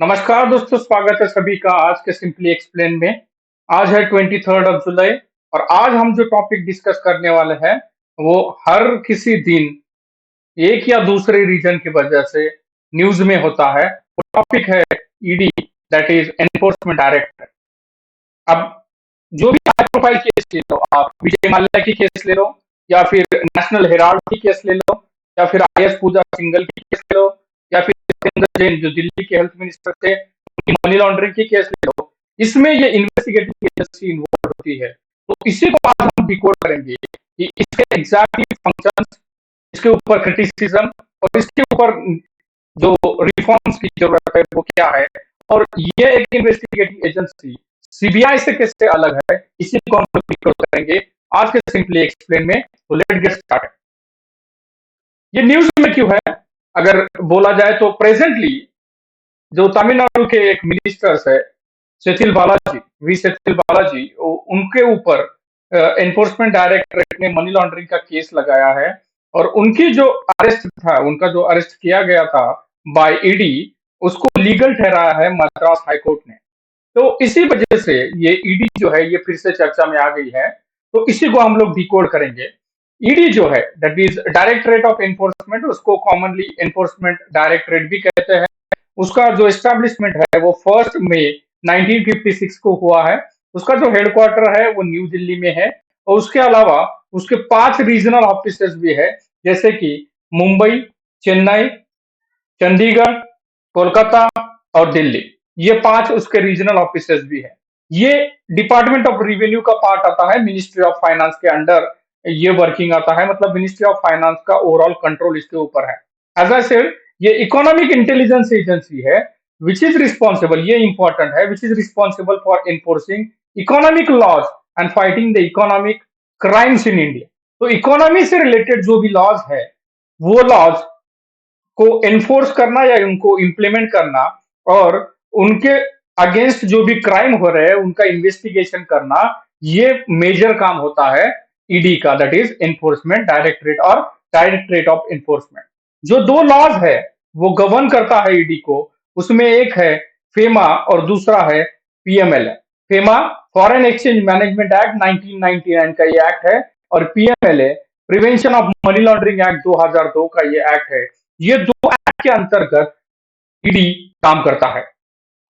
नमस्कार दोस्तों, स्वागत है सभी का आज के सिंपली एक्सप्लेन में। आज है 23 जुलाई और आज हम जो टॉपिक डिस्कस करने वाले हैं वो हर किसी दिन एक या दूसरे रीजन की वजह से न्यूज में होता है। वो टॉपिक है ED, that is enforcement director. अब जो भी हाई प्रोफाइल केस ले लो, आप विजय माल्या की केस ले लो या फिर नेशनल हेराल्ड की केस ले लो या फिर आईएएस पूजा सिंगल की केस ले लो या फिर सत्येंद्र जैन जो दिल्ली के हेल्थ मिनिस्टर थे उनकी मनी लॉन्ड्रिंग की केस ले लो। इसमें ये इन्वेस्टिगेटिव एजेंसी इन्वॉल्व होती है। तो इसी को आज हम डिकोड करेंगे कि इसके एग्जैक्टली फंक्शंस, इसके ऊपर क्रिटिसिज्म और इसके ऊपर जो रिफॉर्म्स की जरूरत है वो क्या है, और ये एक इन्वेस्टिगेटिव एजेंसी सीबीआई से कैसे अलग है, इसी को हम लोग डिस्कस करेंगे आज के सिंपली एक्सप्लेन में। तो लेट गेट स्टार्ट। ये न्यूज में क्यों है अगर बोला जाए तो प्रेजेंटली जो तमिलनाडु के एक मिनिस्टर्स है सेथिल बालाजी, वी सेथिल बालाजी, उनके ऊपर एनफोर्समेंट डायरेक्टरेट ने मनी लॉन्ड्रिंग का केस लगाया है। और उनकी जो अरेस्ट था, उनका जो अरेस्ट किया गया था बाय ईडी, उसको लीगल ठहराया है मद्रास हाईकोर्ट ने। तो इसी वजह से ये ईडी जो है ये फिर से चर्चा में आ गई है। तो इसी को हम लोग डिकोड करेंगे। ईडी जो है that is directorate of enforcement, उसको कॉमनली एनफोर्समेंट डायरेक्टरेट भी कहते हैं। उसका जो एस्टेब्लिशमेंट है वो 1 मई 1956 को हुआ है। उसका जो हेडक्वार्टर है वो न्यू दिल्ली में है और उसके अलावा उसके 5 रीजनल ऑफिसेस भी है, जैसे कि मुंबई, चेन्नई, चंडीगढ़, कोलकाता और दिल्ली। ये 5 उसके रीजनल ऑफिसेस भी है। ये डिपार्टमेंट ऑफ रिवेन्यू का पार्ट आता है, मिनिस्ट्री ऑफ फाइनेंस के अंडर ये वर्किंग आता है। मतलब मिनिस्ट्री ऑफ फाइनेंस का ओवरऑल कंट्रोल इसके ऊपर है। एज आई सेड, ये इकोनॉमिक इंटेलिजेंस एजेंसी है विच इज रिस्पॉन्सिबल, ये इंपॉर्टेंट है, which is responsible for enforcing economic laws and fighting the economic crimes in India. तो इकोनॉमी से रिलेटेड जो भी लॉज है वो लॉज को एनफोर्स करना या उनको इम्प्लीमेंट करना और उनके अगेंस्ट जो भी क्राइम हो रहे हैं उनका इन्वेस्टिगेशन करना, ये मेजर काम होता है ईडी का, दैट इज एनफोर्समेंट डायरेक्टरेट और डायरेक्टरेट ऑफ एनफोर्समेंट। जो 2 लॉज है वो गवर्न करता है ईडी को, उसमें एक है फेमा और दूसरा है PMLA. FEMA foreign exchange management act 1999 का ये एक्ट है और PMLA prevention of money laundering act 2002 का ये एक्ट है। ये 2 एक्ट के अंतर्गत ईडी काम करता है।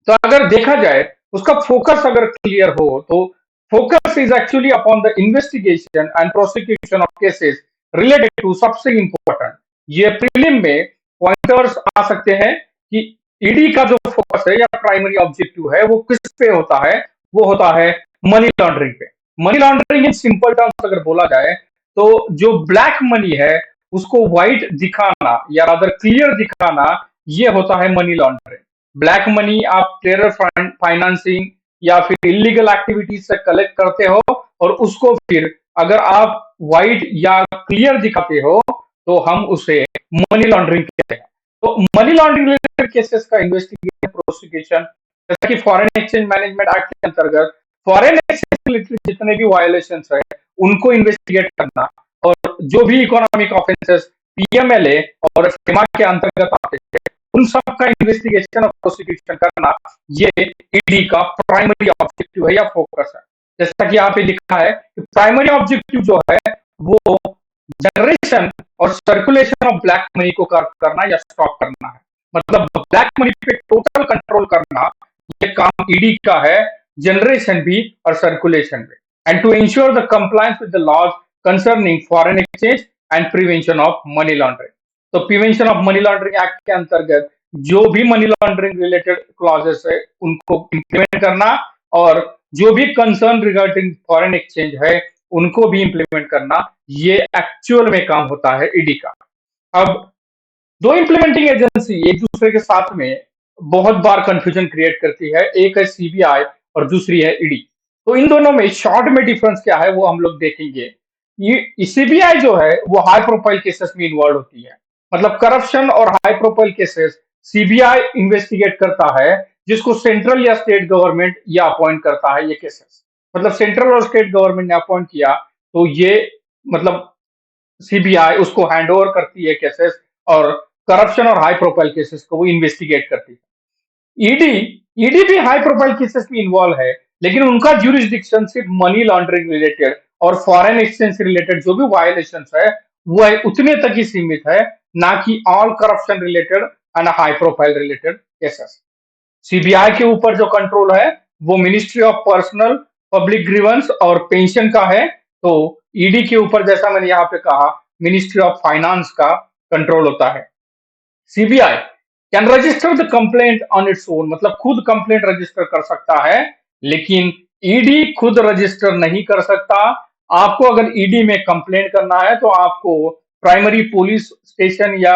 तो अगर देखा जाए उसका फोकस अगर क्लियर हो तो focus is actually upon the investigation and prosecution of cases related to, सबसे इंपॉर्टेंट ये प्रीलिम में पॉइंटर्स आ सकते हैं कि ईडी का जो फोकस है या प्राइमरी ऑब्जेक्टिव है वो किस पे होता है, वो होता है मनी लॉन्ड्रिंग पे। Money laundering in simple terms अगर बोला जाए तो जो ब्लैक मनी है उसको व्हाइट दिखाना या अदर क्लियर दिखाना, ये होता है मनी लॉन्ड्रिंग। ब्लैक मनी आप टेरर फाइनेंसिंग या फिर इलीगल एक्टिविटीज से कलेक्ट करते हो और उसको फिर अगर आप व्हाइट या क्लियर दिखाते हो तो हम उसे मनी लॉन्ड्रिंग कहते हैं। तो मनी लॉन्ड्रिंग रिलेटेड केसेस का इन्वेस्टिगेशन प्रोसिक्यूशन, जैसा कि फॉरेन एक्सचेंज मैनेजमेंट एक्ट के अंतर्गत फॉरेन एक्सचेंज रिलेटेड जितने भी वायलेशन है उनको इन्वेस्टिगेट करना, और जो भी इकोनॉमिक ऑफेंसेस पीएमएलए और FEMA के अंतर्गत आते हैं उन सब का इन्वेस्टिगेशन और प्रोसिक्यूशन करना, ये ईडी का प्राइमरी ऑब्जेक्टिव है या फोकस है। जैसा कि यहाँ पे लिखा है कि प्राइमरी ऑब्जेक्टिव जो है वो जनरेशन और सर्कुलेशन ऑफ ब्लैक मनी को करना या स्टॉप करना है। मतलब ब्लैक मनी पे टोटल कंट्रोल करना, ये काम ईडी का है, जनरेशन भी और सर्कुलेशन भी। And to ensure the compliance with the laws concerning foreign exchange and prevention of money laundering. तो prevention of money laundering act के अंतर्गत जो भी मनी लॉन्ड्रिंग रिलेटेड क्लॉजेस है उनको इंप्लीमेंट करना, और जो भी कंसर्न रिगार्डिंग फॉरेन एक्सचेंज है उनको भी इंप्लीमेंट करना, ये एक्चुअल में काम होता है ईडी का। अब 2 इंप्लीमेंटिंग एजेंसी एक दूसरे के साथ में बहुत बार कंफ्यूजन क्रिएट करती है, एक है सीबीआई और दूसरी है ईडी। तो इन दोनों में शॉर्ट में डिफरेंस क्या है वो हम लोग देखेंगे। ये सीबीआई जो है वो हाई प्रोफाइल केसेस में इन्वॉल्व होती है। मतलब करप्शन और high profile cases CBI investigate करता है, जिसको सेंट्रल या स्टेट गवर्नमेंट या अपॉइंट करता है ये केसेस। मतलब सेंट्रल और स्टेट गवर्नमेंट ने अपॉइंट किया तो ये मतलब सीबीआई उसको हैंड ओवर करती है केसेस, और करप्शन और हाई प्रोफाइल केसेस को वो इन्वेस्टिगेट करती है। ईडी ईडी भी हाई प्रोफाइल केसेस में इन्वॉल्व है, लेकिन उनका ज्यूरिसडिक्शन सिर्फ मनी लॉन्ड्रिंग रिलेटेड और फॉरेन एक्सचेंज से रिलेटेड जो भी वायलेशन है वो है उतने तक ही सीमित है, ना कि all corruption related and high profile related cases. CBI के ऊपर जो कंट्रोल है वो ministry of personnel public grievance और पेंशन का है। तो ईडी के ऊपर जैसा मैंने यहाँ पे कहा मिनिस्ट्री ऑफ फाइनेंस का कंट्रोल होता है। CBI can register the complaint on its own, मतलब खुद कंप्लेंट रजिस्टर कर सकता है, लेकिन ईडी खुद रजिस्टर नहीं कर सकता। आपको अगर ईडी में कंप्लेंट करना है तो आपको प्राइमरी पुलिस स्टेशन या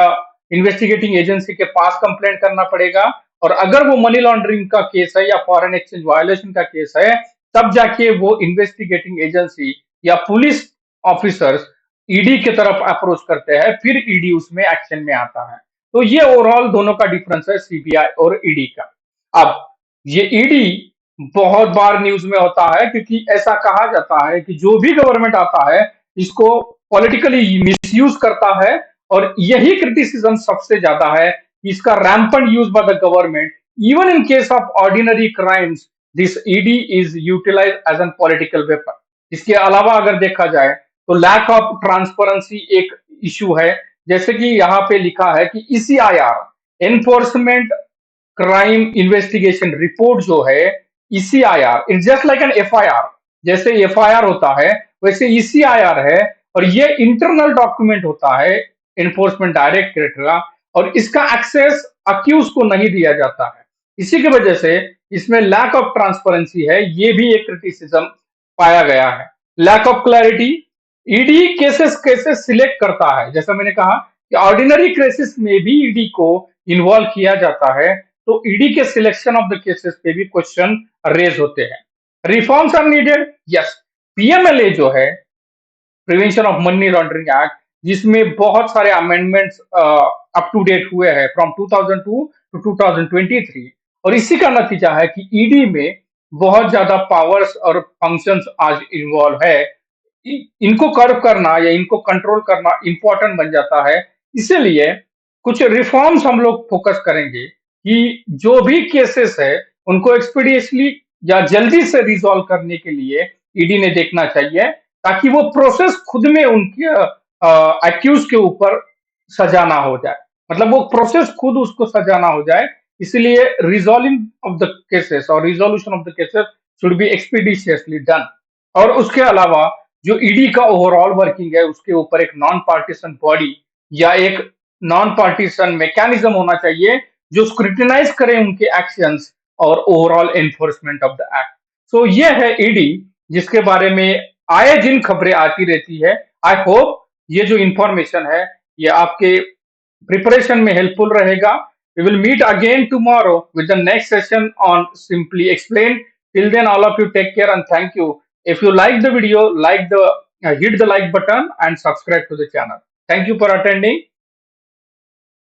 इन्वेस्टिगेटिंग एजेंसी के पास कंप्लेंट करना पड़ेगा, और अगर वो मनी लॉन्ड्रिंग का केस है या फॉरेन एक्सचेंज वायलेशन का केस है तब जाके वो इन्वेस्टिगेटिंग एजेंसी या पुलिस ऑफिसर्स ईडी की तरफ अप्रोच करते हैं, फिर ईडी उसमें एक्शन में आता है। तो ये ओवरऑल दोनों का डिफरेंस है सीबीआई और ईडी का। अब ये ईडी बहुत बार न्यूज में होता है क्योंकि ऐसा कहा जाता है कि जो भी गवर्नमेंट आता है इसको पॉलिटिकली मिसयूज करता है, और यही क्रिटिसिज्म सबसे ज्यादा है कि इसका rampant use by the government even in case of ordinary crimes, this ED is utilise as an political weapon. इसके अलावा अगर देखा जाए तो लैक ऑफ ट्रांसपेरेंसी एक इशू है, जैसे कि यहाँ पे लिखा है कि ECIR enforcement crime investigation report जो है, ECIR it's just like an FIR. जैसे एफआईआर होता है वैसे ईसीआईआर है, और ये इंटरनल डॉक्यूमेंट होता है एनफोर्समेंट डायरेक्टरेट का, और इसका एक्सेस अक्यूज को नहीं दिया जाता है। इसी की वजह से इसमें लैक ऑफ ट्रांसपेरेंसी है, ये भी एक क्रिटिसिज्म पाया गया है। Lack of clarity, ED cases कैसे सिलेक्ट करता है, जैसा मैंने कहा कि ऑर्डिनरी केसेस में भी ईडी को इन्वॉल्व किया जाता है, तो ईडी के सिलेक्शन ऑफ द केसेस पे भी क्वेश्चन रेज होते हैं। Reforms are needed, yes. PMLA जो है, prevention of money laundering act, जिसमें बहुत सारे अमेंडमेंट्स अप टू डेट हुए हैं फ्रॉम 2002 टू 2023, और इसी का नतीजा है कि ईडी में बहुत ज्यादा पावर्स और फंक्शंस आज इन्वॉल्व है। इनको कर्व करना या इनको कंट्रोल करना इंपॉर्टेंट बन जाता है। इसीलिए कुछ रिफॉर्म्स हम लोग फोकस करेंगे कि जो भी केसेस है उनको एक्सपीडियसली या जल्दी से रिजॉल्व करने के लिए ईडी ने देखना चाहिए, ताकि वो प्रोसेस खुद में उनके एक्यूज के ऊपर सजाना हो जाए, मतलब वो प्रोसेस खुद उसको सजाना हो जाए। इसलिए रिजॉल्विंग ऑफ द केसेस और resolution of the cases should be expeditiously done. और उसके अलावा जो ईडी का ओवरऑल वर्किंग है उसके ऊपर एक नॉन पार्टीसन बॉडी या एक नॉन पार्टीसन मैकेनिज्म होना चाहिए जो स्क्रूटिनाइज करे उनके एक्शंस और overall enforcement of the act. So ये है ईडी, जिसके बारे में आए दिन खबरें आती रहती है। आई होप ये जो इंफॉर्मेशन है ये आपके प्रिपरेशन में हेल्पफुल रहेगा। We will meet again tomorrow with the next session on Simply Explained. Till then, all of you take care and thank you. If you like the video, hit the like button and subscribe to the channel. Thank you for attending.